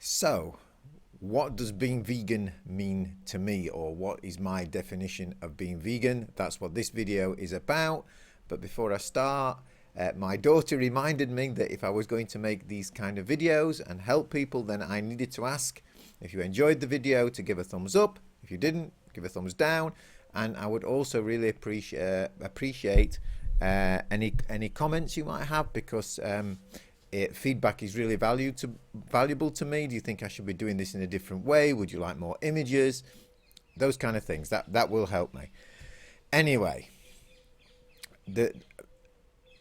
So, what does being vegan mean to me, or what is my definition of being vegan? That's what this video is about. But before I start, my daughter reminded me that if I was going to make these kind of videos and help people, then I needed to ask if you enjoyed the video to give a thumbs up. If you didn't, give a thumbs down. And I would also really appreciate any comments you might have, because feedback is really valuable to me. Do you think I should be doing this in a different way? Would you like more images? Those kind of things. That will help me. Anyway,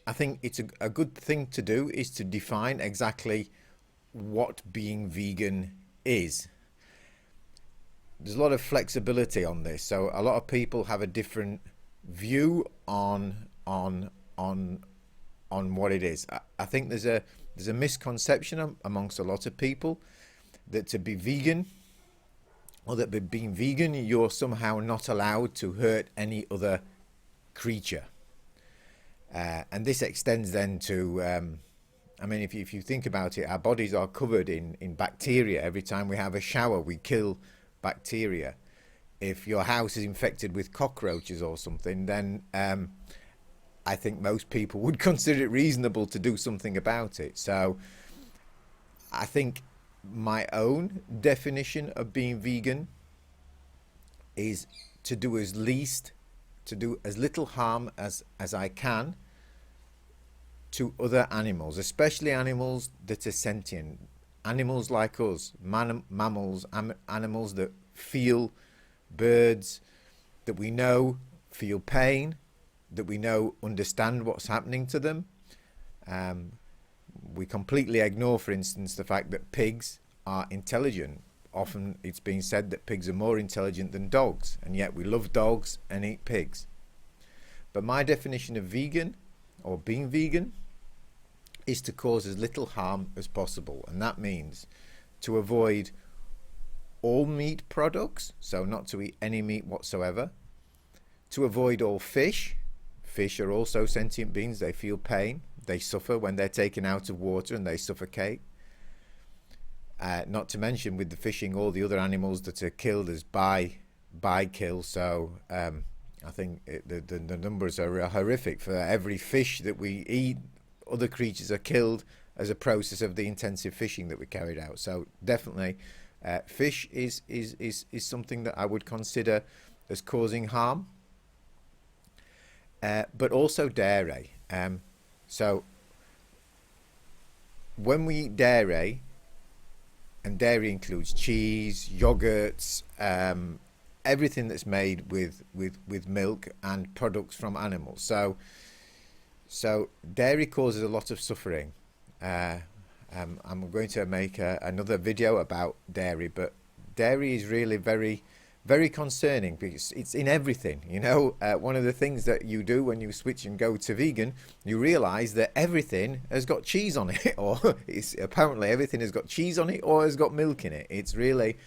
I think it's a good thing to do is to define exactly what being vegan is. There's a lot of flexibility on this, so a lot of people have a different view on what it is. I think there's a misconception amongst a lot of people that to be vegan, or that by being vegan you're somehow not allowed to hurt any other creature, and this extends then to I mean, if you think about it, our bodies are covered in bacteria. Every time we have a shower we kill bacteria. If your house is infected with cockroaches or something, then I think most people would consider it reasonable to do something about it. So I think my own definition of being vegan is to do as little harm as I can to other animals, especially animals that are sentient, animals like us, mammals, animals that feel, birds that we know feel pain, that we know understand what's happening to them. We completely ignore, for instance, the fact that pigs are intelligent. Often it's been said that pigs are more intelligent than dogs, and yet we love dogs and eat pigs. But my definition of vegan, or being vegan, is to cause as little harm as possible, and that means to avoid all meat products, so not to eat any meat whatsoever, to avoid all fish. Fish are also sentient beings. They feel pain, they suffer when they're taken out of water and they suffocate. Not to mention, with the fishing, all the other animals that are killed as by kill. So I think the numbers are horrific. For every fish that we eat, other creatures are killed as a process of the intensive fishing that we carried out. So definitely fish is something that I would consider as causing harm, but also dairy. So when we eat dairy, and dairy includes cheese, yogurts, everything that's made with milk and products from animals. So dairy causes a lot of suffering. I'm going to make another video about dairy, but dairy is really very, very concerning because it's in everything. You know, one of the things that you do when you switch and go to vegan, you realize that everything has got cheese on it, or apparently everything has got cheese on it or has got milk in it. It's really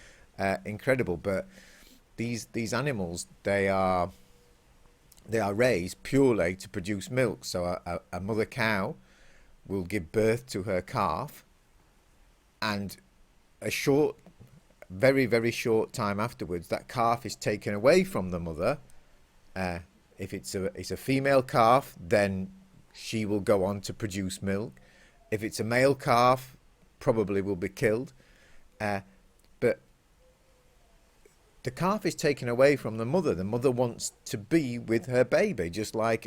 incredible. But these animals, they are raised purely to produce milk. So a mother cow will give birth to her calf, and very, very short time afterwards, that calf is taken away from the mother. If it's a female calf, then she will go on to produce milk. If it's a male calf, probably will be killed. But the calf is taken away from the mother. The mother wants to be with her baby, just like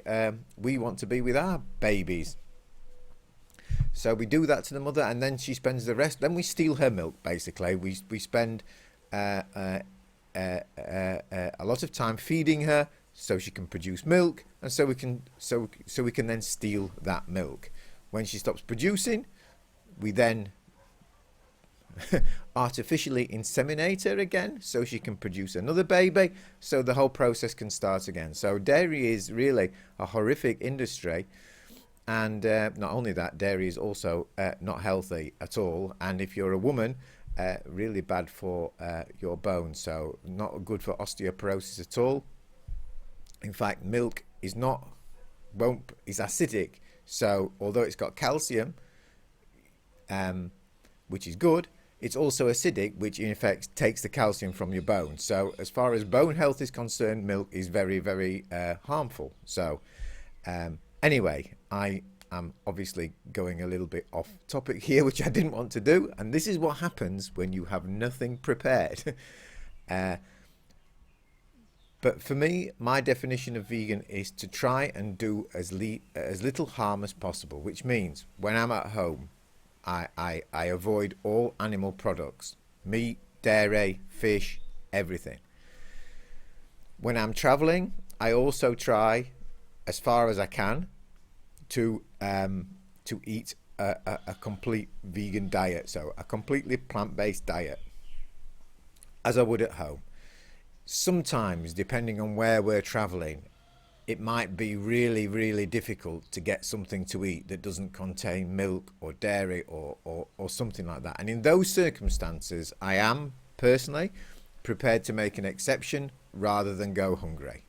we want to be with our babies. So we do that to the mother, and then she spends the rest. Then we steal her milk. Basically, we spend a lot of time feeding her so she can produce milk, and so we can then steal that milk. When she stops producing, we then artificially inseminate her again so she can produce another baby, so the whole process can start again. So dairy is really a horrific industry. And not only that, dairy is also not healthy at all. And if you're a woman, really bad for your bones. So not good for osteoporosis at all. In fact, milk is acidic. So although it's got calcium, which is good, It's also acidic, which in effect takes the calcium from your bones. So as far as bone health is concerned, milk is very, very harmful. So anyway, I am obviously going a little bit off topic here, which I didn't want to do. And this is what happens when you have nothing prepared. But for me, my definition of vegan is to try and do as little harm as possible, which means when I'm at home, I avoid all animal products, meat, dairy, fish, everything. When I'm traveling, I also try, as far as I can, to eat a complete vegan diet, so a completely plant-based diet, as I would at home. Sometimes, depending on where we're traveling, it might be really, really difficult to get something to eat that doesn't contain milk or dairy or something like that. And in those circumstances, I am personally prepared to make an exception rather than go hungry.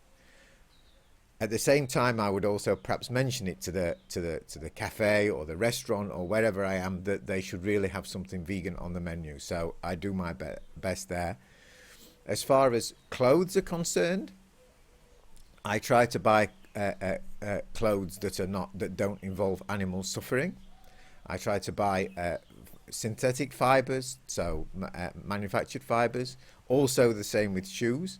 At the same time, I would also perhaps mention it to the cafe or the restaurant or wherever I am that they should really have something vegan on the menu. So I do my best there. As far as clothes are concerned, I try to buy clothes that don't involve animal suffering. I try to buy synthetic fibers, so manufactured fibers. Also the same with shoes.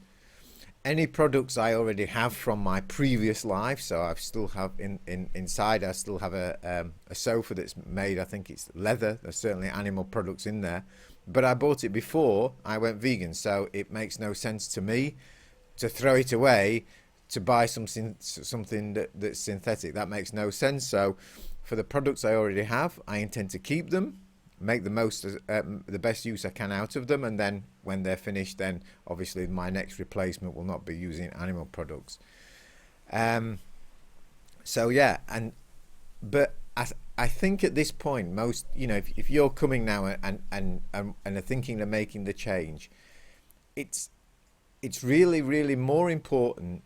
Any products I already have from my previous life, so I still have inside. I still have a sofa that's made. I think it's leather. There's certainly animal products in there, but I bought it before I went vegan, so it makes no sense to me to throw it away to buy something that's synthetic. That makes no sense. So for the products I already have, I intend to keep them, make the best use I can out of them, and then when they're finished, then obviously my next replacement will not be using animal products. So yeah, but I think at this point, most, if you're coming now and are thinking of making the change, it's really, really more important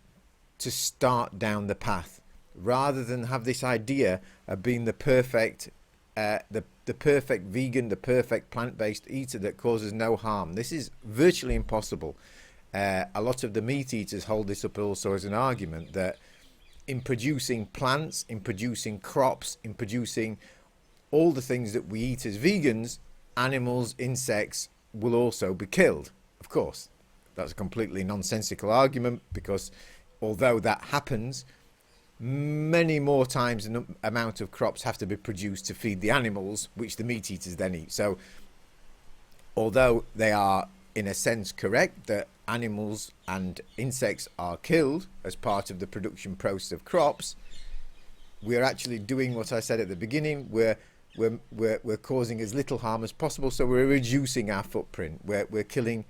to start down the path rather than have this idea of being the perfect perfect vegan, the perfect plant-based eater that causes no harm. This is virtually impossible. A lot of the meat eaters hold this up also as an argument that in producing plants, in producing crops, in producing all the things that we eat as vegans, animals, insects will also be killed. Of course, that's a completely nonsensical argument, because although that happens, many more times the amount of crops have to be produced to feed the animals, which the meat eaters then eat. So although they are in a sense correct that animals and insects are killed as part of the production process of crops, we're actually doing what I said at the beginning. We're causing as little harm as possible, so we're reducing our footprint. We're killing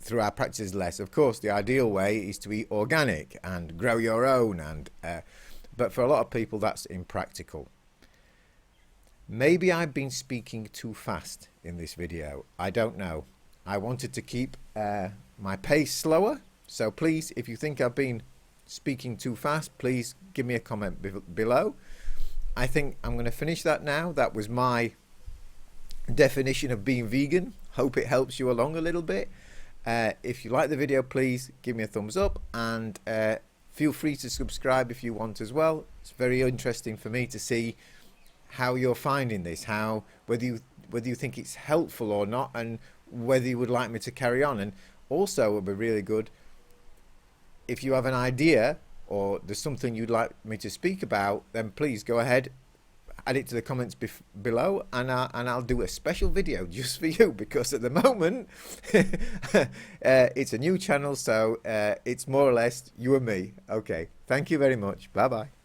through our practices less. Of course, the ideal way is to eat organic and grow your own, but for a lot of people that's impractical. Maybe I've been speaking too fast in this video. I don't know. I wanted to keep my pace slower, so please, if you think I've been speaking too fast, please give me a comment below. I think I'm going to finish that now. That was my definition of being vegan. Hope it helps you along a little bit. If you like the video, please give me a thumbs up, and feel free to subscribe if you want as well. It's very interesting for me to see how you're finding this, whether you think it's helpful or not, and whether you would like me to carry on. And also it would be really good if you have an idea or there's something you'd like me to speak about, then please go ahead, add it to the comments below, and I'll do a special video just for you, because at the moment it's a new channel, so it's more or less you and me. Okay, thank you very much. Bye bye.